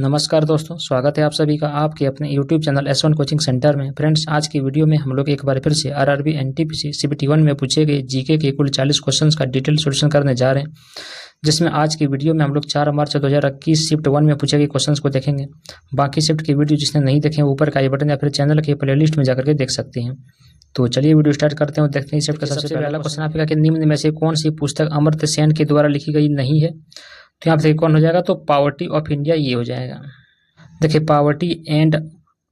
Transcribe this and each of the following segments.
नमस्कार दोस्तों, स्वागत है आप सभी का आपके अपने YouTube channel S1 coaching centre में। फ्रेंड्स, आज की वीडियो में हम लोग एक बार फिर से आरआरबी एनटीपीसी CBT 1 में पूछे गए जीके के कुल 40 क्वेश्चंस का डिटेल सॉल्यूशन करने जा रहे हैं, जिसमें आज की वीडियो में हम लोग 4 मार्च 2021 शिफ्ट 1 में पूछे गए क्वेश्चंस को देखेंगे। बाकी शिफ्ट की वीडियो जिसने नहीं देखे ऊपर का आई बटन या फिर चैनल के प्लेलिस्ट में जाकर के देख सकते हैं। तो चलिए वीडियो स्टार्ट करते हैं और देखते हैं शिफ्ट का सबसे पहला क्वेश्चन आपका कि निम्न में से कौन सी पुस्तक अमर्त्य सेन के द्वारा लिखी गई नहीं है। तो यहाँ पे कौन हो जाएगा, तो पॉवर्टी ऑफ इंडिया ये हो जाएगा। देखिए, poverty and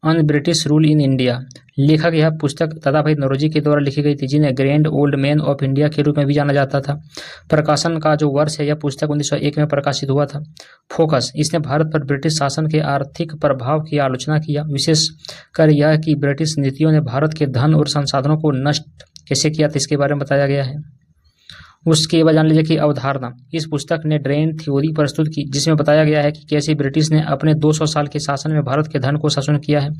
un British rule in India, लेखक यह पुस्तक दादाभाई नौरोजी के द्वारा लिखी गई थी, जिन्हें grand old man of India के रूप में भी जाना जाता था। प्रकाशन का जो वर्ष है, यह पुस्तक 1901 में प्रकाशित हुआ था। फोकस, इसने भारत पर ब्रिटिश शासन के आर्थिक प्रभाव की आलोचना किया, विशेष कर यह कि ब्रिटिश नीतियों ने भारत के धन और संसाधनों को नष्ट कैसे किया था, इसके बारे में बताया गया है। उसके बाद जान लीजिए कि अवधारणा, इस पुस्तक ने ड्रेन थ्योरी प्रस्तुत की, जिसमें बताया गया है कि कैसे ब्रिटिश ने अपने 200 साल के शासन में भारत के धन को शासन किया है।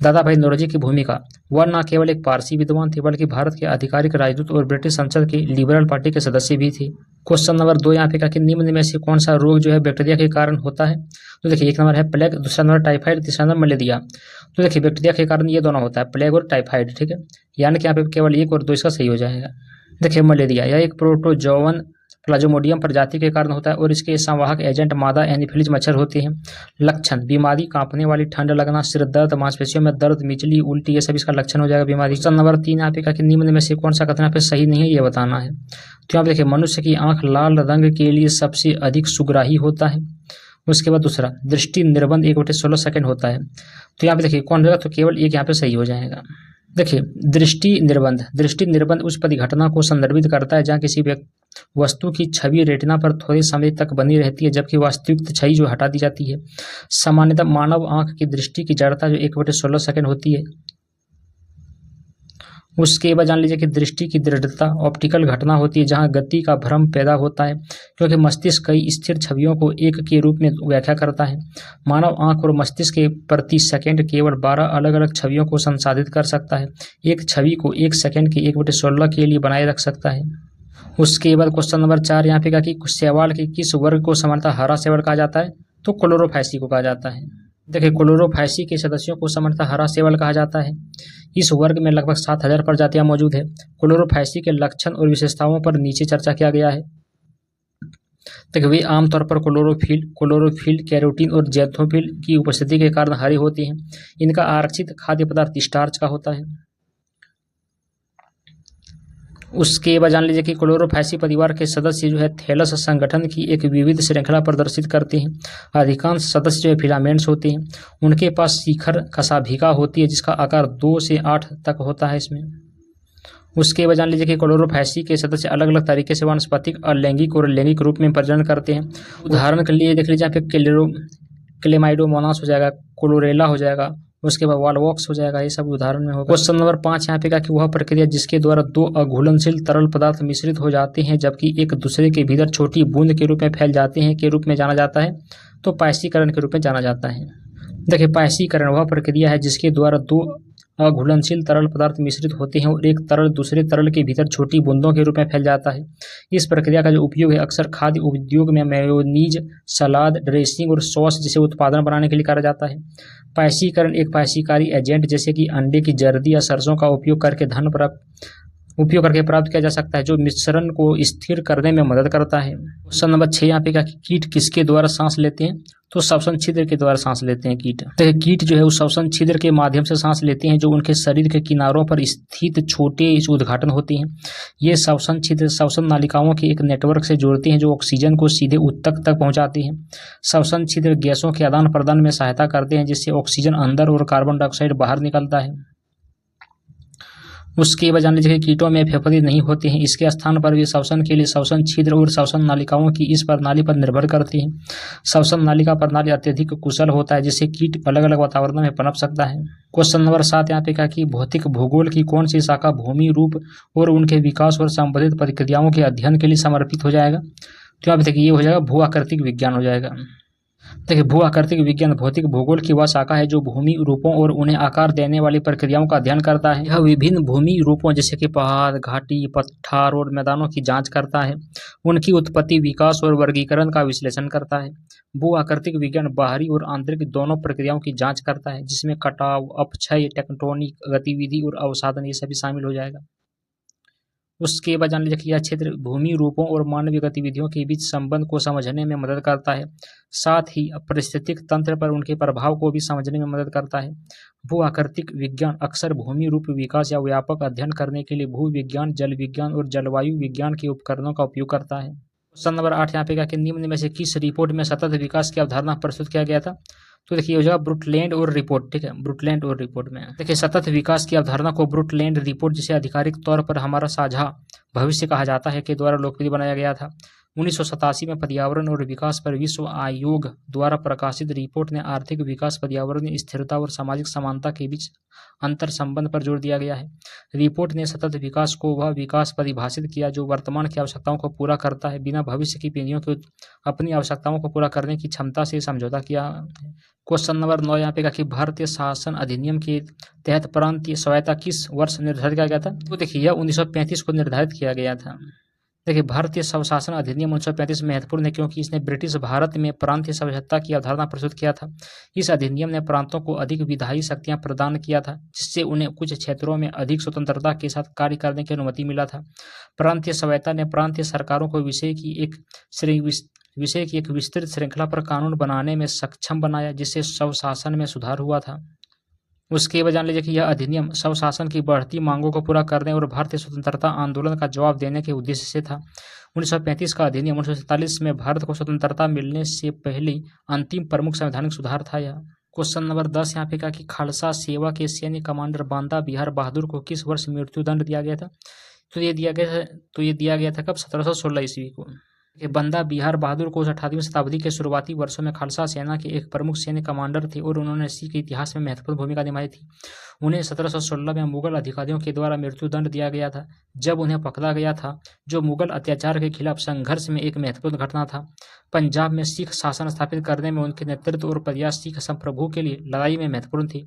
दादाभाई नौरोजी की भूमिका, वह न केवल एक पारसी विद्वान थे बल्कि भारत के आधिकारिक राजदूत और ब्रिटिश संसद के लिबरल पार्टी के सदस्य भी थे। क्वेश्चन नंबर 2 यहाँ पे कहा कि निम्न में से कौन सा रोग जो है बैक्टीरिया के कारण होता है। तो देखिए, एक नंबर है प्लेग, दूसरा नंबर टाइफाइड, तीसरा नंबर मलेरिया। तो देखिए, बैक्टीरिया के कारण ये दोनों होता है, प्लेग और टाइफाइड, ठीक है। यानी कि यहाँ पे केवल 1 और 2 इसका सही हो जाएगा। देखिए, मलेरिया यह एक प्रोटोजोवन प्लाज्मोडियम प्रजाति के कारण होता है और इसके संवाहक एजेंट मादा एनीफिलीज मच्छर होते हैं। लक्षण, बीमारी, कांपने वाली, ठंड लगना, सिर दर्द, मांसपेशियों में दर्द, मिचली, उल्टी, ये सब इसका लक्षण हो जाएगा बीमारी। क्वेश्चन नंबर 3 यहाँ पे कहा कि निम्न में से कौन सा कथन यहाँ पे सही नहीं है, ये बताना है। तो यहाँ पे देखिए, मनुष्य की आंख लाल रंग के लिए सबसे अधिक सुग्राही होता है। उसके बाद दूसरा, दृष्टि निर्बंध 1/16 सेकंड होता है। तो यहाँ पे देखिए कौन होगा, तो केवल एक यहाँ पे सही हो जाएगा। देखिए, दृष्टि निर्बंध उस परिघटना को संदर्भित करता है जहाँ किसी वस्तु की छवि रेटिना पर थोड़े समय तक बनी रहती है, जबकि वास्तविक छवि जो हटा दी जाती है। सामान्यतः मानव आंख की दृष्टि की जड़ता जो 1/16 सेकंड होती है। उसके बाद जान लीजिए कि दृष्टि की दृढ़ता ऑप्टिकल घटना होती है जहां गति का भ्रम पैदा होता है, क्योंकि मस्तिष्क कई स्थिर छवियों को एक के रूप में व्याख्या करता है। मानव आंख और मस्तिष्क के प्रति सेकंड केवल 12 अलग अलग छवियों को संसाधित कर सकता है। एक छवि को 1 सेकंड के 1/16 के लिए बनाए रख सकता है। उसके बाद क्वेश्चन नंबर 4 यहाँ पे कहा कि शैवाल के किस वर्ग को सामान्यतः हरा शैवाल कहा जाता है। तो क्लोरोफाइसी को कहा जाता है। देखिए, क्लोरोफाइसी के सदस्यों को सामान्यतः हरा शैवाल कहा जाता है। इस वर्ग में लगभग 7000 प्रजातियां मौजूद है। क्लोरोफाइसी के लक्षण और विशेषताओं पर नीचे चर्चा किया गया है। देखिए, वे आमतौर पर क्लोरोफिल, कैरोटीन और जैंथोफिल की उपस्थिति के कारण हरे होते हैं। इनका आरक्षित खाद्य पदार्थ स्टार्च का होता है। उसके बाद जान लीजिए कि क्लोरोफाइसी परिवार के सदस्य जो है थैलस संगठन की एक विविध श्रृंखला प्रदर्शित करते हैं। अधिकांश सदस्य जो है फिलामेंट्स होते हैं। उनके पास शिखर कशाभिका होती है जिसका आकार 2 से 8 तक होता है इसमें। उसके बाद जान लीजिए कि क्लोरोफाइसी के सदस्य अलग अलग तरीके से वानस्पतिक और लैंगिक और लैंगिक रूप में प्रजनन करते हैं। उदाहरण के लिए देख लीजिए यहाँ पे क्लेमाइडोमोनास हो जाएगा, क्लोरेला हो जाएगा, उसके बाद वालवॉक्स हो जाएगा, ये सब उदाहरण में होगा। क्वेश्चन नंबर 5 यहाँ पे कहा कि वह प्रक्रिया जिसके द्वारा 2 अघुलनशील तरल पदार्थ मिश्रित हो जाते हैं जबकि एक दूसरे के भीतर छोटी बूंद के रूप में फैल जाते हैं के रूप में जाना जाता है। तो पायसीकरण के रूप में जाना जाता है। देखिए, पायसीकरण वह प्रक्रिया है जिसके द्वारा 2 अघुलनशील तरल पदार्थ मिश्रित होते हैं और एक तरल दूसरे तरल के भीतर छोटी बूंदों के रूप में फैल जाता है। इस प्रक्रिया का जो उपयोग है अक्सर खाद्य उद्योग में मेयोनीज, सलाद, ड्रेसिंग और सॉस जैसे उत्पादन बनाने के लिए करा जाता है। पायसीकरण एक पायसीकारी एजेंट जैसे कि अंडे की जर्दी या सरसों का उपयोग करके प्राप्त किया जा सकता है, जो मिश्रण को स्थिर करने में मदद करता है। क्वेश्चन नंबर 6 यहाँ पे कहा कि कीट किसके द्वारा सांस लेते हैं। तो श्वसन छिद्र के द्वारा सांस लेते हैं कीट। तो कीट जो है उस श्वसन छिद्र के माध्यम से सांस लेते हैं जो उनके शरीर के किनारों पर स्थित छोटे उद्घाटन होते हैं। ये श्वसन छिद्र श्वसन नालिकाओं के एक नेटवर्क से जोड़ते हैं जो ऑक्सीजन को सीधे ऊतक तक पहुंचाते हैं। श्वसन छिद्र गैसों के आदान प्रदान में सहायता करते हैं जिससे ऑक्सीजन अंदर और कार्बन डाइऑक्साइड बाहर निकलता है। उसके बाद जान लीजिए कि कीटों में फेफड़े नहीं होते हैं, इसके स्थान पर वे श्वसन के लिए श्वसन छिद्र और श्वसन नालिकाओं की इस प्रणाली पर निर्भर करते हैं। श्वसन नालिका प्रणाली अत्यधिक कुशल होता है जिससे कीट अलग अलग वातावरण में पनप सकता है। क्वेश्चन नंबर 7 यहाँ पे कहा कि भौतिक भूगोल की कौन सी शाखा भूमि, रूप और उनके विकास और संबंधित प्रक्रियाओं के अध्ययन के लिए समर्पित हो जाएगा। तो यहाँ पे देखिए ये हो जाएगा भू आकृतिक विज्ञान हो जाएगा। देखिए, भू आकृतिक विज्ञान भौतिक भूगोल की वह शाखा है जो भूमि रूपों और उन्हें आकार देने वाली प्रक्रियाओं का अध्ययन करता है। यह विभिन्न भूमि रूपों जैसे कि पहाड़, घाटी, पठार और मैदानों की जांच करता है, उनकी उत्पत्ति, विकास और वर्गीकरण का विश्लेषण करता है। भू आकृतिक विज्ञान बाहरी और आंतरिक दोनों प्रक्रियाओं की जांच करता है, जिसमें कटाव, अपक्षय, टेक्टोनिक गतिविधि और अवसादन ये सभी शामिल हो जाएगा। उसके बाद जान लीजिए कि यह क्षेत्र भूमि रूपों और मानवीय गतिविधियों के बीच संबंध को समझने में मदद करता है, साथ ही पारिस्थितिक तंत्र पर उनके प्रभाव को भी समझने में मदद करता है। भू आकृतिक विज्ञान अक्सर भूमि रूप विकास या व्यापक अध्ययन करने के लिए भू विज्ञान, जल विज्ञान और जलवायु विज्ञान के उपकरणों का उपयोग करता है। क्वेश्चन नंबर 8 यहाँ पे क्या कि निम्न में से किस रिपोर्ट में सतत विकास की अवधारणा प्रस्तुत किया गया था? तो देखिए हो जाएगा ब्रुटलैंड और रिपोर्ट। ठीक है, ब्रुटलैंड और रिपोर्ट में देखिए सतत विकास की अवधारणा को ब्रुटलैंड रिपोर्ट, जिसे आधिकारिक तौर पर हमारा साझा भविष्य कहा जाता है, के द्वारा लोकप्रिय बनाया गया था। 1987 में पर्यावरण और विकास पर विश्व आयोग द्वारा प्रकाशित रिपोर्ट ने आर्थिक विकास, पर्यावरणीय स्थिरता और सामाजिक समानता के बीच अंतर संबंध पर जोर दिया गया है। रिपोर्ट ने सतत विकास को वह विकास परिभाषित किया जो वर्तमान की आवश्यकताओं को पूरा करता है, बिना भविष्य की पीढ़ियों की अपनी आवश्यकताओं को पूरा करने की क्षमता से समझौता किया। क्वेश्चन नंबर 9 यहाँ पे कहा कि भारतीय शासन अधिनियम के तहत प्रांतीय स्वायत्तता किस वर्ष निर्धारित किया गया था? तो देखिए यह 1935 को निर्धारित किया गया था। देखिए भारतीय स्वशासन अधिनियम 1935 महत्वपूर्ण है क्योंकि इसने ब्रिटिश भारत में प्रांतीय स्वायत्तता की अवधारणा प्रस्तुत किया था। इस अधिनियम ने प्रांतों को अधिक विधायी शक्तियां प्रदान किया था, जिससे उन्हें कुछ क्षेत्रों में अधिक स्वतंत्रता के साथ कार्य करने की अनुमति मिला था। प्रांतीय स्वायत्तता ने प्रांतीय सरकारों को विषय की एक विस्तृत श्रृंखला पर कानून बनाने में सक्षम बनाया, जिससे स्वशासन में सुधार हुआ था। उसके बाद जान लीजिए कि यह अधिनियम स्वशासन की बढ़ती मांगों को पूरा करने और भारतीय स्वतंत्रता आंदोलन का जवाब देने के उद्देश्य से था। 1935 का अधिनियम 1947 में भारत को स्वतंत्रता मिलने से पहले अंतिम प्रमुख संवैधानिक सुधार था। यह क्वेश्चन नंबर 10 यहाँ पे कहा कि खालसा सेवा के सैन्य कमांडर बांदा बिहार बहादुर को किस वर्ष मृत्युदंड दिया गया था? तो ये दिया गया था कब? 1716 ईस्वी को। बंदा बिहार बहादुर को 18वीं शताब्दी के शुरुआती वर्षों में खालसा सेना के एक प्रमुख सैन्य कमांडर थे और उन्होंने सिख इतिहास में महत्वपूर्ण भूमिका निभाई थी। उन्हें 1716 में मुगल अधिकारियों के द्वारा मृत्युदंड दिया गया था जब उन्हें पकड़ा गया था, जो मुगल अत्याचार के खिलाफ संघर्ष में एक महत्वपूर्ण घटना था। पंजाब में सिख शासन स्थापित करने में उनके नेतृत्व और प्रयास सिख संप्रभु के लिए लड़ाई में महत्वपूर्ण थे।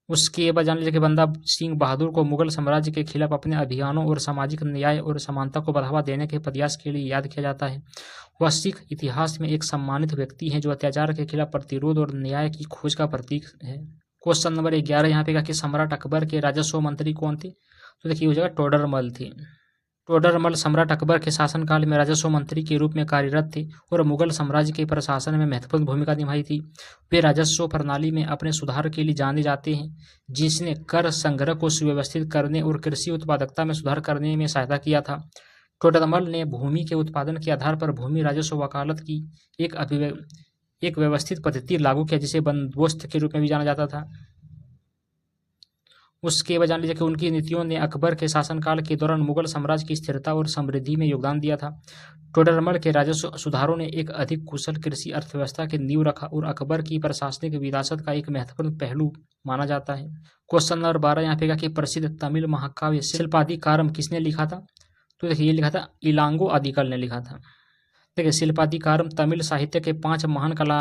उसके बाद जान लीजिए कि बंदा सिंह बहादुर को मुगल साम्राज्य के खिलाफ अपने अभियानों और सामाजिक न्याय और समानता को बढ़ावा देने के प्रयास के लिए याद किया जाता है। वह सिख इतिहास में एक सम्मानित व्यक्ति हैं जो अत्याचार के खिलाफ प्रतिरोध और न्याय की खोज का प्रतीक है। क्वेश्चन नंबर 11 यहाँ पे कहा कि सम्राट अकबर के राजस्व मंत्री कौन थे? तो देखिए हो जाएगा टोडरमल थे। टोडरमल सम्राट अकबर के शासनकाल में राजस्व मंत्री के रूप में कार्यरत थे और मुगल साम्राज्य के प्रशासन में महत्वपूर्ण भूमिका निभाई थी। वे राजस्व प्रणाली में अपने सुधार के लिए जाने जाते हैं, जिसने कर संग्रह को सुव्यवस्थित करने और कृषि उत्पादकता में सुधार करने में सहायता किया था। टोडरमल ने भूमि के उत्पादन के आधार पर भूमि राजस्व वकालत की एक व्यवस्थित पद्धति लागू किया, जिसे बंदोबस्त के रूप में भी जाना जाता था। उसके बाद जान लीजिए कि उनकी नीतियों ने अकबर के शासनकाल के दौरान मुगल साम्राज्य की स्थिरता और समृद्धि में योगदान दिया था। टोडरमल के राजस्व सुधारों ने एक अधिक कुशल कृषि अर्थव्यवस्था की नींव रखा और अकबर की प्रशासनिक विरासत का एक महत्वपूर्ण पहलू माना जाता है। क्वेश्चन नंबर 12 यहाँ पे कि प्रसिद्ध तमिल महाकाव्य शिल्पाधिकारम किसने लिखा था? तो देखिए ये लिखा था इलांगो आदिकल ने लिखा था। देखिए शिल्पाधिकारम तमिल साहित्य के 5 महान कला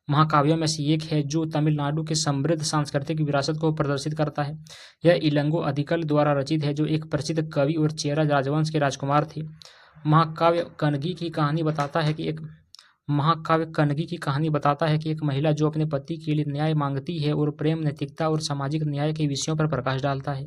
महाकाव्यों में से एक है जो तमिलनाडु की समृद्ध सांस्कृतिक विरासत को प्रदर्शित करता है। यह इलंगो अधिकल द्वारा रचित है, जो एक प्रसिद्ध कवि और चेरा राजवंश के राजकुमार थे। महाकाव्य कनगी की कहानी बताता है कि एक महिला जो अपने पति के लिए न्याय मांगती है और प्रेम, नैतिकता और सामाजिक न्याय के विषयों पर प्रकाश डालता है।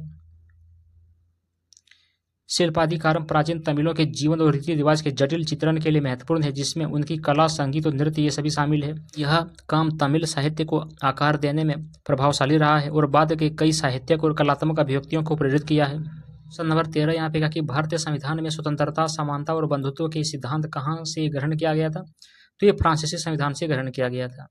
शिल्पाधिकारम प्राचीन तमिलों के जीवन और रीति रिवाज के जटिल चित्रण के लिए महत्वपूर्ण है, जिसमें उनकी कला, संगीत और नृत्य ये सभी शामिल है। यह काम तमिल साहित्य को आकार देने में प्रभावशाली रहा है और बाद के कई साहित्यिक और कलात्मक अभिव्यक्तियों को प्रेरित किया है। क्वेश्चन नंबर 13 यहाँ पे कहा कि भारतीय संविधान में स्वतंत्रता, समानता और बंधुत्व के सिद्धांत कहाँ से ग्रहण किया गया था? तो ये फ्रांसीसी संविधान से ग्रहण किया गया था।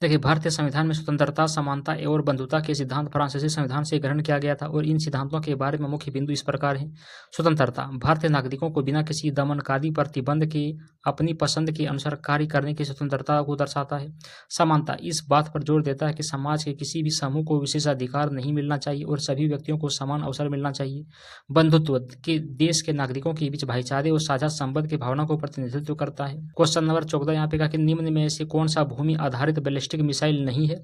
देखिए, भारतीय संविधान में स्वतंत्रता, समानता और बंधुता के सिद्धांत फ्रांसीसी संविधान से ग्रहण किया गया था और इन सिद्धांतों के बारे में मुख्य बिंदु इस प्रकार हैं। स्वतंत्रता, भारतीय नागरिकों को बिना किसी दमनकारी प्रतिबंध के अपनी पसंद के अनुसार कार्य करने की स्वतंत्रता को दर्शाता है। समानता, इस बात पर जोर देता है कि समाज के किसी भी समूह को विशेषाधिकार नहीं मिलना चाहिए और सभी व्यक्तियों को समान अवसर मिलना चाहिए। बंधुत्व, के देश के नागरिकों के बीच भाईचारे और साझा संबंध की भावना को प्रतिनिधित्व करता है। क्वेश्चन नंबर 14 यहाँ पे कहा कि निम्न में से कौन सा भूमि आधारित बैलिस्टिक मिसाइल नहीं है?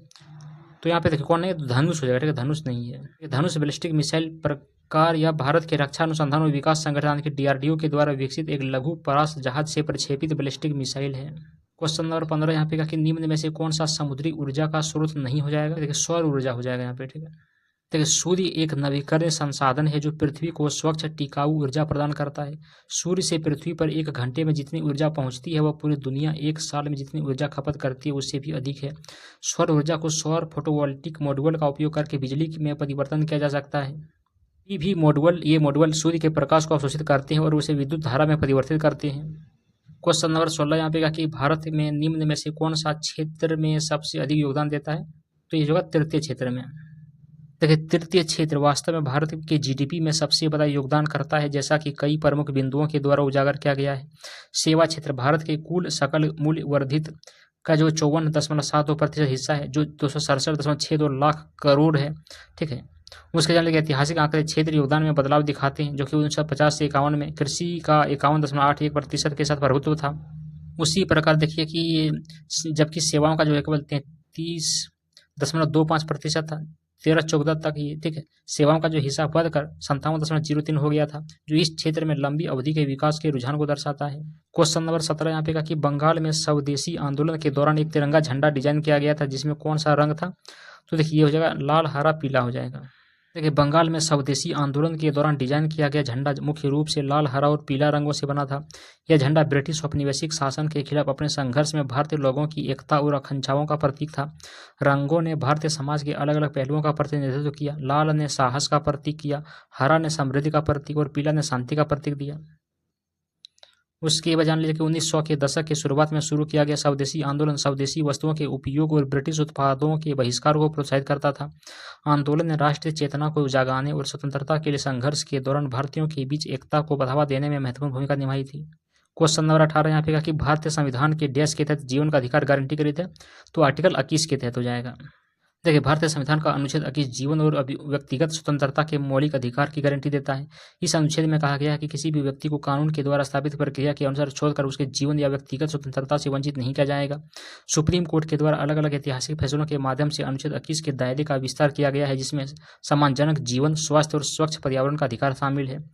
तो यहाँ पे देखिए कौन है, धनुष हो जाएगा। ठीक है, धनुष नहीं है। ये धनुष बैलिस्टिक मिसाइल प्रकार या भारत के रक्षा अनुसंधान और विकास संगठन के DRDO के द्वारा विकसित एक लघु परास्त जहाज से प्रक्षेपित बैलिस्टिक मिसाइल है। क्वेश्चन नंबर 15 यहाँ पे कहा कि निम्न में से कौन सा समुद्री ऊर्जा का स्रोत नहीं हो जाएगा? देखिए सौर ऊर्जा हो जाएगा यहाँ पे। ठीक है, देखिए सूर्य एक नवीकरणीय संसाधन है जो पृथ्वी को स्वच्छ टिकाऊ ऊर्जा प्रदान करता है। सूर्य से पृथ्वी पर 1 घंटे में जितनी ऊर्जा पहुंचती है वह पूरी दुनिया 1 साल में जितनी ऊर्जा खपत करती है उससे भी अधिक है। सौर ऊर्जा को सौर फोटोवोल्टिक मॉड्यूल का उपयोग करके बिजली में परिवर्तन किया जा सकता है। ये मॉड्यूल सूर्य के प्रकाश को अवशोषित करते हैं और उसे विद्युत धारा में परिवर्तित करते हैं। क्वेश्चन नंबर 16 यहाँ पे कहा कि भारत में निम्न में से कौन सा क्षेत्र में सबसे अधिक योगदान देता है? तो ये होगा तृतीय क्षेत्र में। देखिए तृतीय क्षेत्र वास्तव में भारत के GDP में सबसे बड़ा योगदान करता है, जैसा कि कई प्रमुख बिंदुओं के द्वारा उजागर किया गया है। सेवा क्षेत्र भारत के कुल सकल मूल्य वर्धित का जो 54.72% हिस्सा है, जो 267.62 लाख करोड़ है। ठीक है, उसके जान लीजिए ऐतिहासिक आंकड़े क्षेत्र योगदान में बदलाव दिखाते हैं, जो कि 1950 से 51 में कृषि का 51.81% के साथ प्रभुत्व था। उसी प्रकार देखिए कि जबकि सेवाओं का जो है केवल 33.25% था 13-14 तक ही। ठीक है, सेवाओं का जो हिस्सा बढ़कर 57.03 हो गया था, जो इस क्षेत्र में लंबी अवधि के विकास के रुझान को दर्शाता है। क्वेश्चन नंबर 17 यहाँ पे कहा कि बंगाल में स्वदेशी आंदोलन के दौरान एक तिरंगा झंडा डिजाइन किया गया था, जिसमें कौन सा रंग था? तो देखिए ये हो जाएगा लाल, हरा, पीला हो जाएगा। देखिए बंगाल में स्वदेशी आंदोलन के दौरान डिजाइन किया गया झंडा मुख्य रूप से लाल, हरा और पीला रंगों से बना था। यह झंडा ब्रिटिश औपनिवेशिक शासन के खिलाफ अपने संघर्ष में भारतीय लोगों की एकता और अखंडताओं का प्रतीक था। रंगों ने भारतीय समाज के अलग अलग पहलुओं का प्रतिनिधित्व किया। लाल ने साहस का प्रतीक किया, हरा ने समृद्धि का प्रतीक और पीला ने शांति का प्रतीक दिया। उसके बाद जान लीजिए कि 1900 के दशक के शुरुआत में शुरू किया गया स्वदेशी आंदोलन स्वदेशी वस्तुओं के उपयोग और ब्रिटिश उत्पादों के बहिष्कार को प्रोत्साहित करता था। आंदोलन ने राष्ट्रीय चेतना को जगाने और स्वतंत्रता के लिए संघर्ष के दौरान भारतीयों के बीच एकता को बढ़ावा देने में महत्वपूर्ण भूमिका निभाई थी। क्वेश्चन नंबर 18 यहाँ पे कहा कि भारतीय संविधान के डैश के तहत जीवन का अधिकार गारंटी करी थे? तो आर्टिकल 21 के तहत हो जाएगा। देखिए भारतीय संविधान का अनुच्छेद 21 जीवन और व्यक्तिगत स्वतंत्रता के मौलिक अधिकार की गारंटी देता है। इस अनुच्छेद में कहा गया है कि किसी भी व्यक्ति को कानून के द्वारा स्थापित प्रक्रिया के अनुसार छोड़कर उसके जीवन या व्यक्तिगत स्वतंत्रता से वंचित नहीं किया जाएगा। सुप्रीम कोर्ट के द्वारा अलग अलग ऐतिहासिक फैसलों के माध्यम से अनुच्छेद 21 के दायरे का विस्तार किया गया है, जिसमें सम्मानजनक जीवन, स्वास्थ्य और स्वच्छ पर्यावरण का अधिकार शामिल है।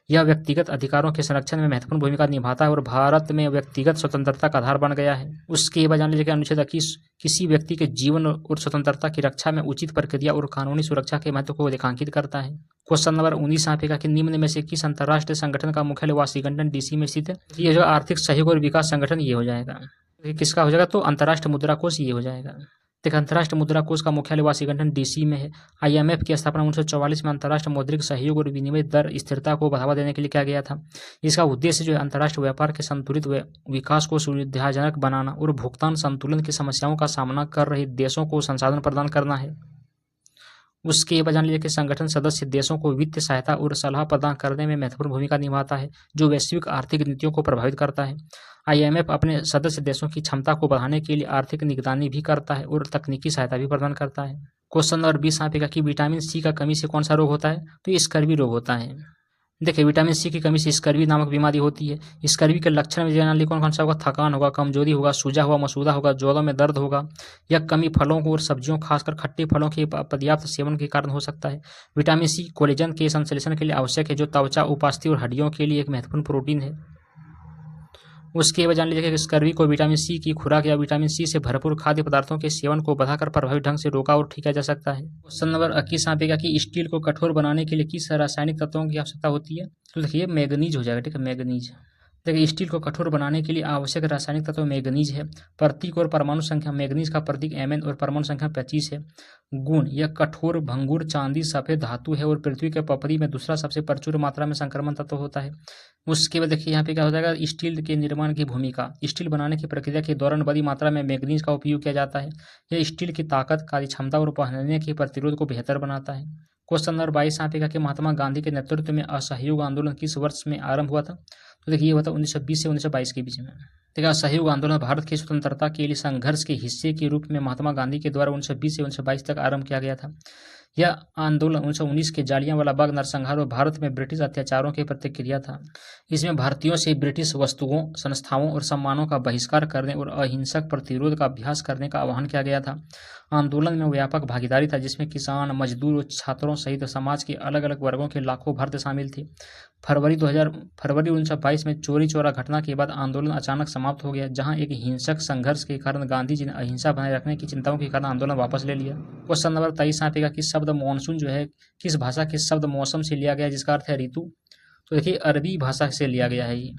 यह व्यक्तिगत अधिकारों के संरक्षण में महत्वपूर्ण भूमिका निभाता है और भारत में व्यक्तिगत स्वतंत्रता का आधार बन गया है। उसके बाद जान लीजिए कि अनुच्छेद 21 किसी व्यक्ति के जीवन और स्वतंत्रता की रक्षा में उचित प्रक्रिया और कानूनी सुरक्षा के महत्व को रेखांकित करता है। क्वेश्चन नंबर 19 यहाँ पे कहा कि निम्न में से किस अंतर्राष्ट्रीय संगठन का मुख्यालय वाशिंगटन DC में स्थित है? ये जो आर्थिक सहयोग और विकास संगठन ये हो जाएगा। किसका हो जाएगा? तो अंतर्राष्ट्रीय मुद्रा कोष ये हो जाएगा। देखिए अंतर्राष्ट्रीय मुद्रा कोष का मुख्यालय वाशिंगटन DC में है। IMF की स्थापना 1944 में अंतर्राष्ट्रीय मौद्रिक सहयोग और विनिमय दर स्थिरता को बढ़ावा देने के लिए किया गया था। इसका उद्देश्य जो है अंतर्राष्ट्रीय व्यापार के संतुलित विकास को सुविधाजनक बनाना और भुगतान संतुलन की समस्याओं का सामना कर रहे देशों को संसाधन प्रदान करना है। उसके बाद जान लीजिए कि संगठन सदस्य देशों को वित्तीय सहायता और सलाह प्रदान करने में महत्वपूर्ण भूमिका निभाता है, जो वैश्विक आर्थिक नीतियों को प्रभावित करता है। IMF अपने सदस्य देशों की क्षमता को बढ़ाने के लिए आर्थिक निगरानी भी करता है और तकनीकी सहायता भी प्रदान करता है। क्वेश्चन नंबर 20 यहाँ पे कि विटामिन C का कमी से कौन सा रोग होता है? तो ये स्कर्वी रोग होता है। देखिए विटामिन C की कमी से स्कर्वी नामक बीमारी होती है। स्कर्वी के लक्षण में जान लीजिए कौन कौन सा होगा? थकान होगा, कमजोरी होगा, सूजा हुआ मसूदा होगा, जोड़ों में दर्द होगा। यह कमी फलों और सब्जियों खासकर खट्टे फलों के पर्याप्त सेवन के कारण हो सकता है। विटामिन C कोलेजन के संश्लेषण के लिए आवश्यक है, जो त्वचा, उपास्थि और हड्डियों के लिए एक महत्वपूर्ण प्रोटीन है। उसके बाद जान लीजिए कि स्कर्वी को विटामिन C की खुराक या विटामिन C से भरपूर खाद्य पदार्थों के सेवन को बढ़ाकर प्रभावी ढंग से रोका और ठीक किया जा सकता है। क्वेश्चन नंबर 21 यहाँ पे कि स्टील को कठोर बनाने के लिए किस रासायनिक तत्वों की आवश्यकता होती है? तो देखिए मैग्नीज हो जाएगा। ठीक है, मैग्नीज। देखिए स्टील को कठोर बनाने के लिए आवश्यक रासायनिक तत्व मैग्नीज है। प्रतीक और परमाणु संख्या, मैग्नीज का प्रतीक Mn और परमाणु संख्या 25 है। गुण, यह कठोर भंगुर चांदी सफेद धातु है और पृथ्वी के पपरी में दूसरा सबसे प्रचुर मात्रा में संक्रमण तत्व होता है। उसके बाद देखिए यहाँ पे क्या हो जाएगा, स्टील के निर्माण की भूमिका। स्टील बनाने की प्रक्रिया के दौरान बड़ी मात्रा में मैग्नीज का उपयोग किया जाता है। यह स्टील की ताकत, कार्य क्षमता और पहनने के प्रतिरोध को बेहतर बनाता है। क्वेश्चन नंबर 22 यहाँ पे कि महात्मा गांधी के नेतृत्व में असहयोग आंदोलन किस वर्ष में आरंभ हुआ था? तो देखिए ये हुआ था 1920 से 1922 के बीच में। देखिए असहयोग आंदोलन भारत की स्वतंत्रता के लिए संघर्ष के हिस्से के रूप में महात्मा गांधी के द्वारा 1920 से 1922 तक आरंभ किया गया था। यह आंदोलन 1919 के जालियांवाला बाग नरसंहार और भारत में ब्रिटिश अत्याचारों की प्रतिक्रिया था। इसमें भारतीयों से ब्रिटिश वस्तुओं, संस्थाओं और सम्मानों का बहिष्कार करने और अहिंसक प्रतिरोध का अभ्यास करने का आह्वान किया गया था। आंदोलन में व्यापक भागीदारी था, जिसमें किसान, मजदूर और छात्रों सहित समाज के अलग अलग वर्गों के लाखों भारतीय शामिल थे। फरवरी 1922 में चोरी चौरा घटना के बाद आंदोलन अचानक समाप्त हो गया, जहां एक हिंसक संघर्ष के कारण गांधी जी ने अहिंसा बनाए रखने की चिंताओं के कारण आंदोलन वापस ले लिया। क्वेश्चन नंबर 23 यहाँ पे कि शब्द मॉनसून जो है किस भाषा के शब्द मौसम से लिया गया, जिसका अर्थ है ऋतु? तो देखिए अरबी भाषा से लिया गया है ये।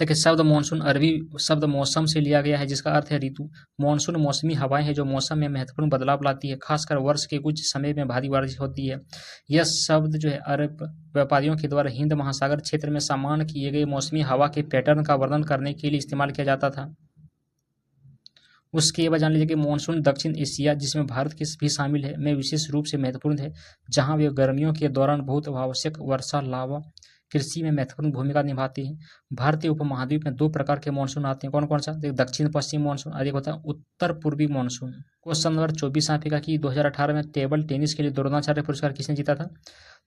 देखिए शब्द मॉनसून अरबी शब्द मौसम से लिया गया है, जिसका अर्थ है ऋतु। मॉनसून मौसमी हवाएं हैं जो मौसम में महत्वपूर्ण बदलाव लाती है, खासकर वर्ष के कुछ समय में भारी बारिश होती है। यह शब्द जो है अरब व्यापारियों के द्वारा हिंद महासागर क्षेत्र में सामान्य किए गए मौसमी हवा के पैटर्न का वर्णन करने के लिए इस्तेमाल किया जाता था। उसके बाद जान लीजिए कि मानसून दक्षिण एशिया, जिसमें भारत की भी शामिल है, में विशेष रूप से महत्वपूर्ण है, जहां वे गर्मियों के दौरान बहुत आवश्यक वर्षा लावा कृषि में महत्वपूर्ण भूमिका निभाते हैं। भारतीय उपमहाद्वीप में दो प्रकार के मानसून आते हैं, कौन कौन सा? दक्षिण पश्चिम मानसून और एक होता है उत्तर पूर्वी मानसून। क्वेश्चन नंबर 24 यहाँ पे का कि 2018 में टेबल टेनिस के लिए द्रोणाचार्य पुरस्कार किसने जीता था?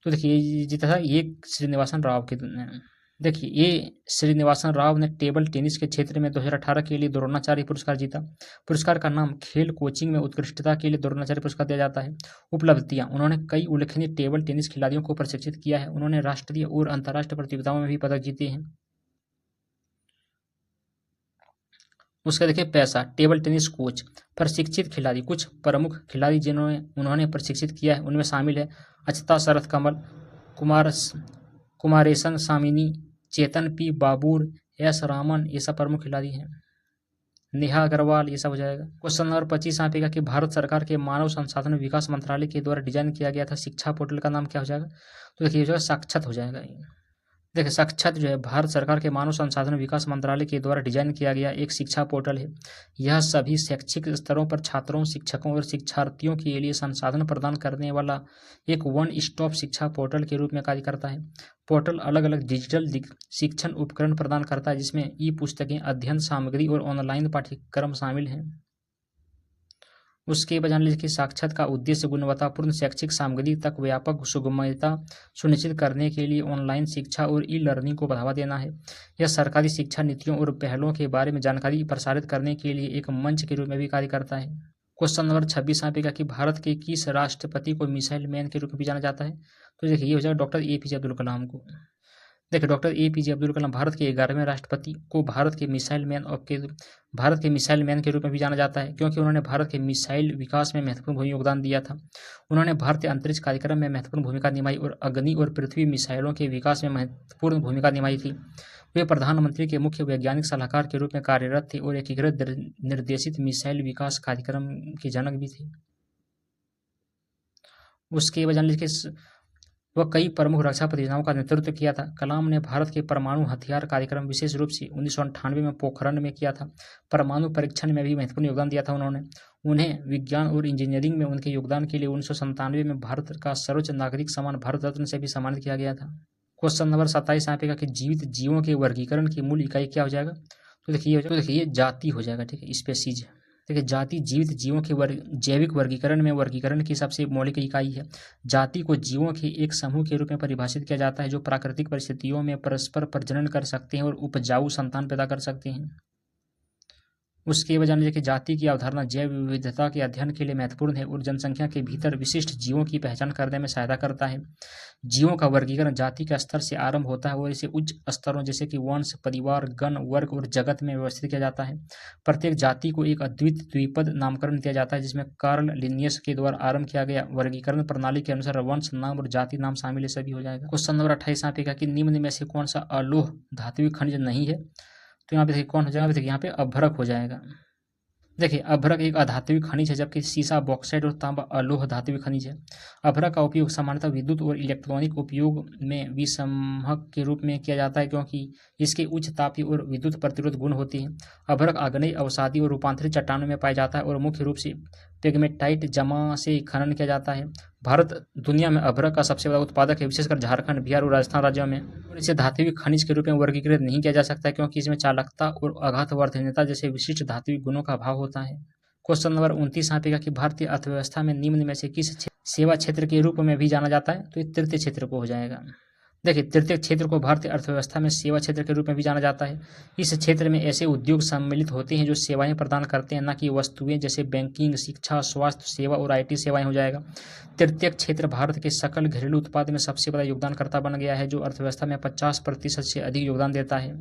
तो देखिए ये जीता था ये श्रीनिवासन राव के। देखिए ये श्रीनिवासन राव ने टेबल टेनिस के क्षेत्र में 2018 के लिए द्रोणाचार्य पुरस्कार जीता। पुरस्कार का नाम खेल कोचिंग में उत्कृष्टता के लिए द्रोणाचार्य पुरस्कार दिया जाता है। उपलब्धियां, उन्होंने कई उल्लेखनीय टेबल टेनिस खिलाड़ियों को प्रशिक्षित किया है। उन्होंने राष्ट्रीय और अंतर्राष्ट्रीय प्रतियोगिताओं में भी पदक जीते हैं। उसका देखिए पैसा, टेबल टेनिस कोच, प्रशिक्षित खिलाड़ी। कुछ प्रमुख खिलाड़ी जिन्होंने उन्होंने प्रशिक्षित किया है उनमें शामिल है अक्षता शरथ कमल, कुमारेशन सामिनी, चेतन पी बाबूर, एस रामन, ये सब प्रमुख खिलाड़ी हैं। नेहा अग्रवाल, ये सब हो जाएगा। क्वेश्चन नंबर 25 यहाँ पे कि भारत सरकार के मानव संसाधन विकास मंत्रालय के द्वारा डिजाइन किया गया था शिक्षा पोर्टल का नाम क्या हो जाएगा? तो देखिए जो है साक्षात हो जाएगा। देखिए साक्षात जो है भारत सरकार के मानव संसाधन विकास मंत्रालय के द्वारा डिजाइन किया गया एक शिक्षा पोर्टल है। यह सभी शैक्षिक स्तरों पर छात्रों, शिक्षकों और शिक्षार्थियों के लिए संसाधन प्रदान करने वाला एक वन स्टॉप शिक्षा पोर्टल के रूप में कार्य करता है। पोर्टल अलग अलग डिजिटल शिक्षण उपकरण प्रदान करता है, जिसमें ई पुस्तकें, अध्ययन सामग्री और ऑनलाइन पाठ्यक्रम शामिल हैं। उसके बाद जान लीजिए कि साक्षात का उद्देश्य गुणवत्तापूर्ण शैक्षिक सामग्री तक व्यापक सुगमता सुनिश्चित करने के लिए ऑनलाइन शिक्षा और ई लर्निंग को बढ़ावा देना है। यह सरकारी शिक्षा नीतियों और पहलों के बारे में जानकारी प्रसारित करने के लिए एक मंच के रूप में भी कार्य करता है। क्वेश्चन नंबर 26 यहाँ पे कि भारत के किस राष्ट्रपति को मिसाइल मैन के रूप में भी जाना जाता है? तो देखिए ये हो जाएगा डॉक्टर APJ अब्दुल कलाम को। देखिए डॉक्टर APJ अब्दुल कलाम भारत के 11वें राष्ट्रपति को भारत के मिसाइल मैन के रूप में भी जाना जाता है, क्योंकि उन्होंने भारत के मिसाइल विकास में महत्वपूर्ण योगदान दिया था। उन्होंने भारतीय अंतरिक्ष कार्यक्रम में महत्वपूर्ण भूमिका निभाई और अग्नि और पृथ्वी मिसाइलों के विकास में महत्वपूर्ण भूमिका निभाई थी। वे प्रधानमंत्री के मुख्य वैज्ञानिक सलाहकार के रूप में कार्यरत थे और एकीकृत निर्देशित मिसाइल विकास कार्यक्रम के जनक भी थे। उसके बाद जान लीजिए वह कई प्रमुख रक्षा परियोजनाओं का नेतृत्व किया था। कलाम ने भारत के परमाणु हथियार कार्यक्रम विशेष रूप से 1998 में पोखरण में किया था। परमाणु परीक्षण में भी महत्वपूर्ण योगदान दिया था उन्हें विज्ञान और इंजीनियरिंग में उनके योगदान के लिए 1997 में भारत का सर्वोच्च नागरिक सम्मान भारत रत्न से भी सम्मानित किया गया था। क्वेश्चन नंबर 27 यहाँ पे कि जीवित जीवों के वर्गीकरण की मूल इकाई क्या हो जाएगा? तो देखिए जाति हो जाएगा, ठीक है, स्पेसीज। देखिए जाति जीवित जीवों के जैविक वर्गीकरण में वर्गीकरण की सबसे मौलिक इकाई है। जाति को जीवों के एक समूह के रूप में परिभाषित किया जाता है जो प्राकृतिक परिस्थितियों में परस्पर प्रजनन कर सकते हैं और उपजाऊ संतान पैदा कर सकते हैं। उसके वजह से कि जाति की अवधारणा जैव विविधता के अध्ययन के लिए महत्वपूर्ण है और जनसंख्या के भीतर विशिष्ट जीवों की पहचान करने में सहायता करता है। जीवों का वर्गीकरण जाति के स्तर से आरंभ होता है और इसे उच्च स्तरों जैसे कि वंश, परिवार, गण, वर्ग और जगत में व्यवस्थित किया जाता है। प्रत्येक जाति को एक अद्वितीय द्विपद नामकरण दिया जाता है, जिसमें कार्ल लिनियस के द्वारा आरंभ किया गया वर्गीकरण प्रणाली के अनुसार वंश नाम और जाति नाम शामिल है। सभी हो जाएगा। क्वेश्चन नंबर 28 यहाँ पे कहा कि निम्न में से कौन सा अलोह धात्विक खनिज नहीं है? तो यहाँ पे देखिए कौन हो जाएगा? देखिए यहाँ पे अभ्रक हो जाएगा। देखिए अभ्रक एक अधात्विक खनिज है, जबकि सीसा, बॉक्साइट और तांबा अलोह धात्विक खनिज है। अभ्रक का उपयोग सामान्यतः विद्युत और इलेक्ट्रॉनिक उपयोग में विसंहक के रूप में किया जाता है, क्योंकि इसके उच्च तापीय और विद्युत प्रतिरोध गुण होते हैं। अभ्रक आग्नेय, अवसादी और रूपांतरित चट्टानों में पाया जाता है और मुख्य रूप से पेग्मेटाइट जमा से खनन किया जाता है। भारत दुनिया में अभ्रक का सबसे बड़ा उत्पादक है, विशेषकर झारखंड, बिहार और राजस्थान राज्यों में। और इसे धात्विक खनिज के रूप में वर्गीकृत नहीं किया जा सकता, क्योंकि इसमें चालकता और आघातवर्धनीयता जैसे विशिष्ट धात्विक गुणों का अभाव होता है। क्वेश्चन नंबर 29 यहाँ पे का कि भारतीय अर्थव्यवस्था में निम्न में से किस सेवा क्षेत्र के रूप में भी जाना जाता है? तो ये तृतीय क्षेत्र को हो जाएगा। देखिए तृतीय क्षेत्र को भारतीय अर्थव्यवस्था में सेवा क्षेत्र के रूप में भी जाना जाता है। इस क्षेत्र में ऐसे उद्योग सम्मिलित होते हैं जो सेवाएं प्रदान करते हैं, न कि वस्तुएं, जैसे बैंकिंग, शिक्षा, स्वास्थ्य सेवा और IT सेवाएं हो जाएगा। तृतीय क्षेत्र भारत के सकल घरेलू उत्पाद में सबसे बड़ा योगदानकर्ता बन गया है, जो अर्थव्यवस्था में 50% से अधिक योगदान देता है।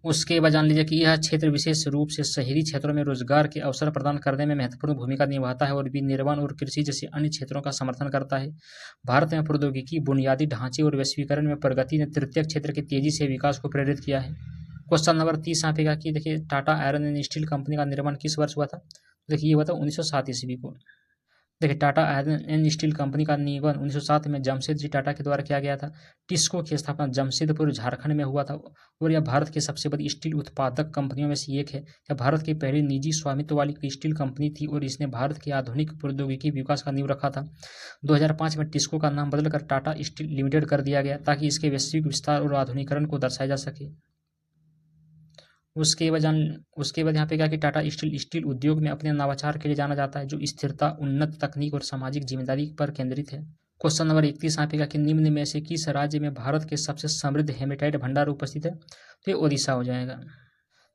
उसके बाद जान लीजिए कि यह क्षेत्र विशेष रूप से शहरी क्षेत्रों में रोजगार के अवसर प्रदान करने में महत्वपूर्ण भूमिका निभाता है और विनिर्माण और कृषि जैसे अन्य क्षेत्रों का समर्थन करता है। भारत में प्रौद्योगिकी, बुनियादी ढांचे और वैश्वीकरण में प्रगति ने तृतीय क्षेत्र के तेजी से विकास को प्रेरित किया है। क्वेश्चन नंबर 30 यहाँ पे का कि देखिए Tata iron and steel company का निर्माण किस वर्ष हुआ था? देखिए ये हुआ था 1907 ईस्वी को। देखिए Tata iron and steel company का निर्माण 1907 में जमशेदजी टाटा के द्वारा किया गया था। टिस्को की स्थापना जमशेदपुर, झारखंड में हुआ था और यह भारत की सबसे बड़ी स्टील उत्पादक कंपनियों में से एक है। यह भारत की पहली निजी स्वामित्व वाली स्टील कंपनी थी और इसने भारत के आधुनिक प्रौद्योगिकी विकास का नींव रखा था। 2005 में टिस्को का नाम बदलकर टाटा स्टील लिमिटेड कर दिया गया, ताकि इसके वैश्विक विस्तार और आधुनिकीकरण को दर्शाया जा सके। उसके बाद यहाँ पे क्या कि टाटा स्टील उद्योग में अपने नवाचार के लिए जाना जाता है, जो स्थिरता, उन्नत तकनीक और सामाजिक जिम्मेदारी पर केंद्रित है। क्वेश्चन नंबर 31 यहाँ पे क्या कि निम्न में से किस राज्य में भारत के सबसे समृद्ध हेमेटाइट भंडार उपस्थित है? तो ये ओडिशा हो जाएगा।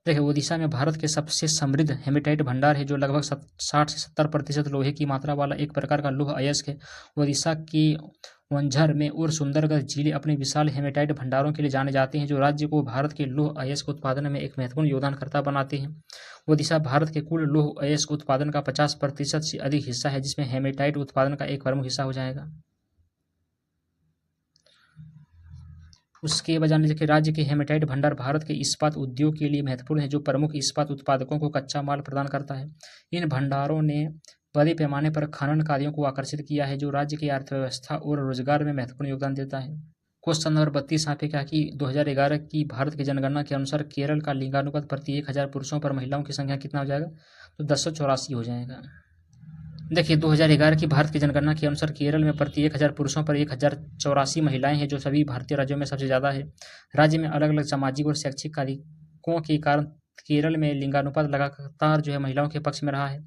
देखिए ओडिशा में भारत के सबसे समृद्ध हेमेटाइट भंडार है, जो लगभग 60 से 70% लोहे की मात्रा वाला एक प्रकार का लौह अयस्क है। ओडिशा की वंझर में और सुंदरगढ़ जिले अपने विशाल हेमेटाइट भंडारों के लिए जाने जाते हैं, जो राज्य को भारत के लौह अयस्क उत्पादन में एक महत्वपूर्ण योगदानकर्ता बनाते हैं। ओडिशा भारत के कुल लौह अयस्क उत्पादन का 50% से अधिक हिस्सा है, जिसमें हेमेटाइट उत्पादन का एक प्रमुख हिस्सा हो जाएगा। उसके बजाय देखिए राज्य के हेमेटाइट भंडार भारत के इस्पात उद्योग के लिए महत्वपूर्ण है, जो प्रमुख इस्पात उत्पादकों को कच्चा माल प्रदान करता है। इन भंडारों ने बड़े पैमाने पर खनन कार्यों को आकर्षित किया है, जो राज्य की अर्थव्यवस्था और रोजगार में महत्वपूर्ण योगदान देता है। क्वेश्चन नंबर 32 यहाँ पे क्या कि 2011 की भारत की जनगणना के अनुसार केरल का लिंगानुपात प्रति 1000 पुरुषों पर महिलाओं की संख्या कितना हो जाएगा? तो 1084 हो जाएगा। देखिए 2011 की भारत की जनगणना के अनुसार केरल में प्रति 1000 पुरुषों पर 1084 महिलाएं हैं, जो सभी भारतीय राज्यों में सबसे ज़्यादा है। राज्य में अलग अलग सामाजिक और शैक्षिक कार्यों के कारण केरल में लिंगानुपात लगातार जो है महिलाओं के पक्ष में रहा है।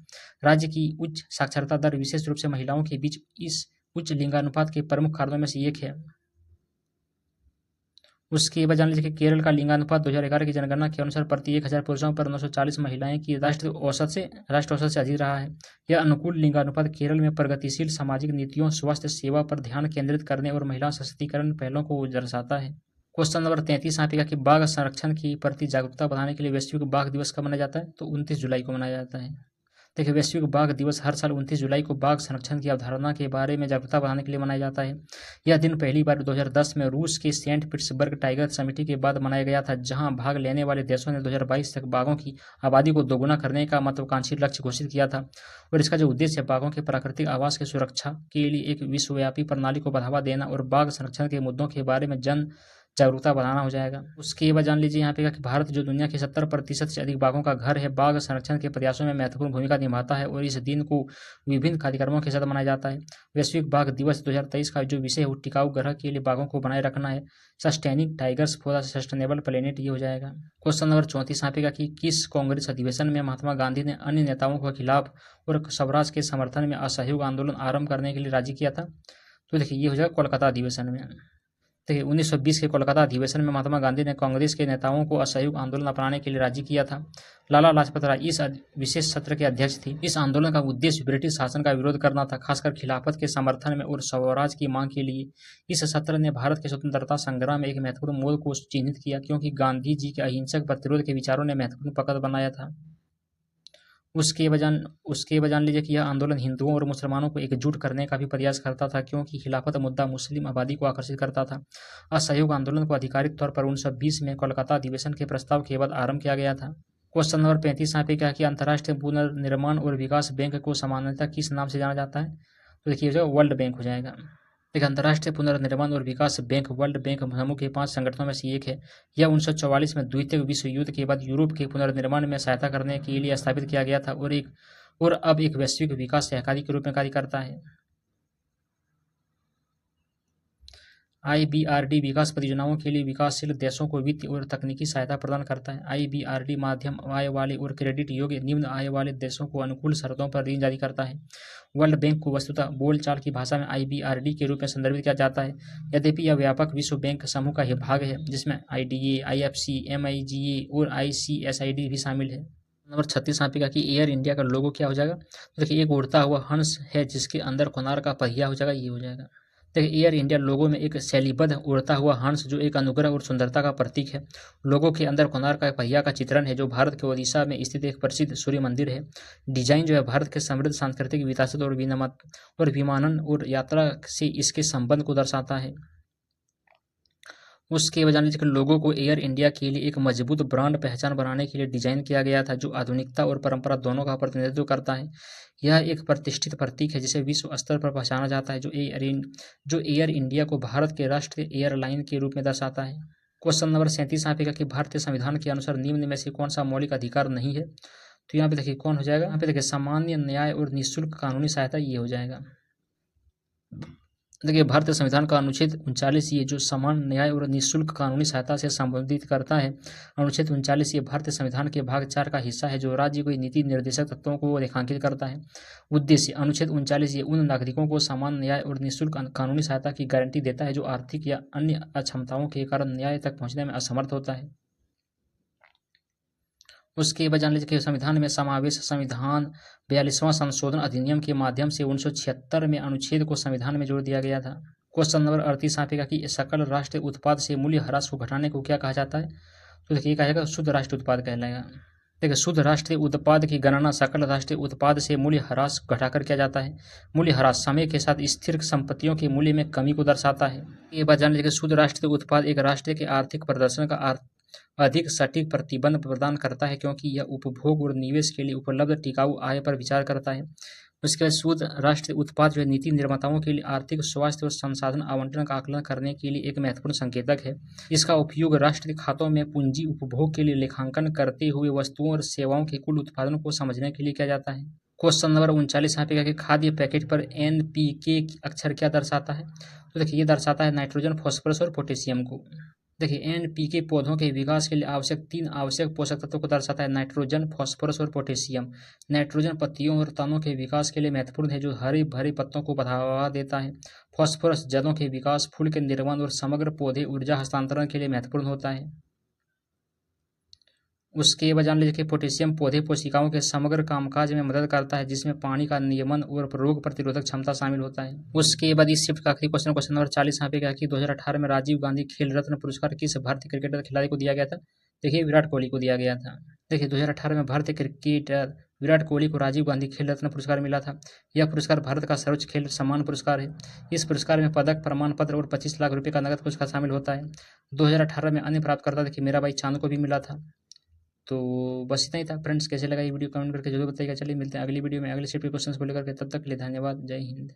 राज्य की उच्च साक्षरता दर विशेष रूप से महिलाओं के बीच इस उच्च लिंगानुपात के प्रमुख कारणों में से एक है। उसके बाद जान लीजिए कि केरल का लिंगानुपात 2011 की जनगणना के अनुसार प्रति 1000 पुरुषों पर 940 महिलाएं की राष्ट्र औसत से अधिक रहा है। यह अनुकूल लिंगानुपात केरल में प्रगतिशील सामाजिक नीतियों, स्वास्थ्य सेवा पर ध्यान केंद्रित करने और महिला सशक्तिकरण पहलों को दर्शाता है। क्वेश्चन नंबर 33 यहाँ पे कि बाघ संरक्षण के प्रति जागरूकता बढ़ाने के लिए वैश्विक बाघ दिवस कब मनाया जाता है? तो 29 जुलाई को मनाया जाता है। देखिए वैश्विक बाघ दिवस हर साल 29 जुलाई को बाघ संरक्षण की अवधारणा के बारे में जागरूकता बढ़ाने के लिए मनाया जाता है। यह दिन पहली बार 2010 में रूस के सेंट पीटर्सबर्ग टाइगर समिति के बाद मनाया गया था, जहां भाग लेने वाले देशों ने 2022 तक बाघों की आबादी को दोगुना करने का महत्वाकांक्षी लक्ष्य घोषित किया था। और इसका जो उद्देश्य है बाघों के प्राकृतिक आवास की सुरक्षा के लिए एक विश्वव्यापी प्रणाली को बढ़ावा देना और बाघ संरक्षण के मुद्दों के बारे में जन जागरूकता बढ़ाना हो जाएगा। उसके बाद जान लीजिए यहाँ पे कि भारत जो दुनिया के 70% से अधिक बाघों का घर है, बाघ संरक्षण के प्रयासों में महत्वपूर्ण भूमिका निभाता है और इस दिन को विभिन्न कार्यक्रमों के साथ मनाया जाता है। वैश्विक बाघ दिवस 2023 का जो विषय है टिकाऊ ग्रह के लिए बाघों को बनाए रखना है, sustaining tigers for the sustainable planet, ये हो जाएगा। क्वेश्चन नंबर 34 यहाँ पे कि किस कांग्रेस अधिवेशन में महात्मा गांधी ने अन्य नेताओं के खिलाफ और स्वराज के समर्थन में असहयोग आंदोलन आरंभ करने के लिए राजी किया था? तो देखिए ये हो जाएगा कोलकाता अधिवेशन में। देखिए 1920 के कोलकाता अधिवेशन में महात्मा गांधी ने कांग्रेस के नेताओं को असहयोग आंदोलन अपनाने के लिए राजी किया था। लाला लाजपत राय इस विशेष सत्र के अध्यक्ष थी। इस आंदोलन का उद्देश्य ब्रिटिश शासन का विरोध करना था, खासकर खिलाफत के समर्थन में और स्वराज की मांग के लिए। इस सत्र ने भारत के स्वतंत्रता संग्राम में एक महत्वपूर्ण मोड़ को चिन्हित किया, क्योंकि गांधी जी के अहिंसक प्रतिरोध के विचारों ने महत्वपूर्ण पकड़ बनाया था। उसके बजान लीजिए कि यह आंदोलन हिंदुओं और मुसलमानों को एकजुट करने का भी प्रयास करता था, क्योंकि खिलाफत मुद्दा मुस्लिम आबादी को आकर्षित करता था। असहयोग आंदोलन को आधिकारिक तौर पर 1920 में कोलकाता अधिवेशन के प्रस्ताव के बाद आरंभ किया गया था। क्वेश्चन नंबर 35 यहाँ पे क्या कि अंतर्राष्ट्रीय पुनर्निर्माण और विकास बैंक को सामान्यतः किस नाम से जाना जाता है? तो देखिए वर्ल्ड बैंक हो जाएगा। देखिए अंतर्राष्ट्रीय पुनर्निर्माण और विकास बैंक वर्ल्ड बैंक समूह के 5 संगठनों में से एक है। यह 1944 में द्वितीय विश्व युद्ध के बाद यूरोप के पुनर्निर्माण में सहायता करने के लिए स्थापित किया गया था और अब एक वैश्विक विकास सहकारी के रूप में कार्य करता है। IBRD विकास परियोजनाओं के लिए विकासशील देशों को वित्तीय और तकनीकी सहायता प्रदान करता है। IBRD मध्यम आय वाले और क्रेडिट योग्य निम्न आय वाले देशों को अनुकूल शर्तों पर ऋण जारी करता है। वर्ल्ड बैंक को वस्तुतः बोलचाल की भाषा में IBRD के रूप में संदर्भित किया जाता है, यद्यपि यह व्यापक विश्व बैंक समूह का भाग है, जिसमें IDA, IFC, MIGA और ICSID भी शामिल है। नंबर 36 यहाँ पे कि एयर इंडिया का लोगो क्या हो जाएगा? तो देखिए एक उड़ता हुआ हंस है जिसके अंदर कोनार का पहिया हो जाएगा, ये हो जाएगा। देखिए एयर इंडिया लोगो में एक शैलीबद्ध उड़ता हुआ हंस जो एक अनुग्रह और सुंदरता का प्रतीक है। लोगो के अंदर कोणार्क का पहिया का चित्रण है, जो भारत के ओडिशा में स्थित एक प्रसिद्ध सूर्य मंदिर है। डिजाइन जो है भारत के समृद्ध सांस्कृतिक विरासत और विमानन और यात्रा से इसके संबंध को दर्शाता है। उसके बजाय लीजिए लोगों को एयर इंडिया के लिए एक मजबूत ब्रांड पहचान बनाने के लिए डिजाइन किया गया था, जो आधुनिकता और परंपरा दोनों का प्रतिनिधित्व करता है। यह एक प्रतिष्ठित प्रतीक है जिसे विश्व स्तर पर पहचाना जाता है, जो एयर इंडिया को भारत के राष्ट्रीय एयरलाइन के रूप में दर्शाता है। क्वेश्चन नंबर 37 यहाँ पे कि भारतीय संविधान के अनुसार निम्न में से कौन सा मौलिक अधिकार नहीं है? तो यहाँ पे देखिए कौन हो जाएगा? यहाँ पे देखिए सामान्य न्याय और निःशुल्क कानूनी सहायता, ये हो जाएगा। देखिए भारतीय संविधान का अनुच्छेद 39 ये जो समान न्याय और निःशुल्क कानूनी सहायता से संबोधित करता है। अनुच्छेद 39 ये भारतीय संविधान के भाग 4 का हिस्सा है, जो राज्य को नीति निर्देशक तत्वों को रेखांकित करता है। उद्देश्य अनुच्छेद 39 ये उन नागरिकों को समान न्याय और निःशुल्क कानूनी सहायता की गारंटी देता है जो आर्थिक या अन्य अक्षमताओं के कारण न्याय तक पहुँचने में असमर्थ होता है। उसके बाद जान लीजिए कि संविधान में समावेश संविधान 42वां संशोधन अधिनियम के माध्यम से 1976 में अनुच्छेद को संविधान में जोड़ दिया गया था। क्वेश्चन नंबर 38 यहाँ पे कि सकल राष्ट्रीय उत्पाद से मूल्य ह्रास को घटाने को क्या कहा जाता है? तो देखिए कहेगा शुद्ध राष्ट्रीय उत्पाद कहलाएगा। देखिए शुद्ध राष्ट्रीय उत्पाद की गणना सकल राष्ट्रीय उत्पाद से मूल्य ह्रास घटाकर किया जाता है। मूल्य ह्रास समय के साथ स्थिर संपत्तियों के मूल्य में कमी को दर्शाता है। ये बात जान लीजिए शुद्ध राष्ट्रीय उत्पाद एक राष्ट्र के आर्थिक प्रदर्शन का अधिक सटीक प्रतिबंध प्रदान करता है, क्योंकि यह उपभोग और निवेश के लिए उपलब्ध टिकाऊ आय पर विचार करता है। उसके बाद शुद्ध राष्ट्रीय उत्पाद जो है नीति निर्माताओं के लिए आर्थिक स्वास्थ्य और संसाधन आवंटन का आकलन करने के लिए एक महत्वपूर्ण संकेतक है। इसका उपयोग राष्ट्रीय खातों में पूंजी उपभोग के लिए लेखांकन करते हुए वस्तुओं और सेवाओं के कुल उत्पादन को समझने के लिए किया जाता है। क्वेश्चन नंबर 39 यहाँ पे खाद्य पैकेट पर NPK अक्षर क्या दर्शाता है? तो देखिए ये दर्शाता है नाइट्रोजन, फास्फोरस और पोटेशियम को। देखिए NPK पौधों के विकास के लिए आवश्यक 3 आवश्यक पोषक तत्वों को दर्शाता है, नाइट्रोजन, फास्फोरस और पोटेशियम। नाइट्रोजन पत्तियों और तनों के विकास के लिए महत्वपूर्ण है, जो हरे भरे पत्तों को बढ़ावा देता है। फास्फोरस जड़ों के विकास, फूल के निर्माण और समग्र पौधे ऊर्जा हस्तांतरण के लिए महत्वपूर्ण होता है। उसके बाद जान लीजिए कि पोटेशियम पौधे कोशिकाओं के समग्र कामकाज में मदद करता है, जिसमें पानी का नियमन और रोग प्रतिरोधक क्षमता शामिल होता है। उसके बाद इस शिफ्ट का आखिरी क्वेश्चन नंबर 40 यहाँ पे क्या कि 2018 में राजीव गांधी खेल रत्न पुरस्कार किस भारतीय क्रिकेटर खिलाड़ी को दिया गया था? देखिए विराट कोहली को दिया गया था। देखिए 2018 में भारतीय क्रिकेटर विराट कोहली को राजीव गांधी खेल रत्न पुरस्कार मिला था। यह पुरस्कार भारत का सर्वोच्च खेल सम्मान पुरस्कार है। इस पुरस्कार में पदक, प्रमाण पत्र और 25 लाख रुपये का नगद पुरस्कार शामिल होता है। 2018 में अन्य प्राप्तकर्ता देखिए मीराबाई चांद को भी मिला था। तो बस इतना ही था फ्रेंड्स। कैसे लगा ये वीडियो कमेंट करके जरूर बताइएगा। चलिए मिलते हैं अगली वीडियो में अगले शिफ्ट के क्वेश्चंस को लेकर के, तब तक के लिए धन्यवाद। जय हिंद।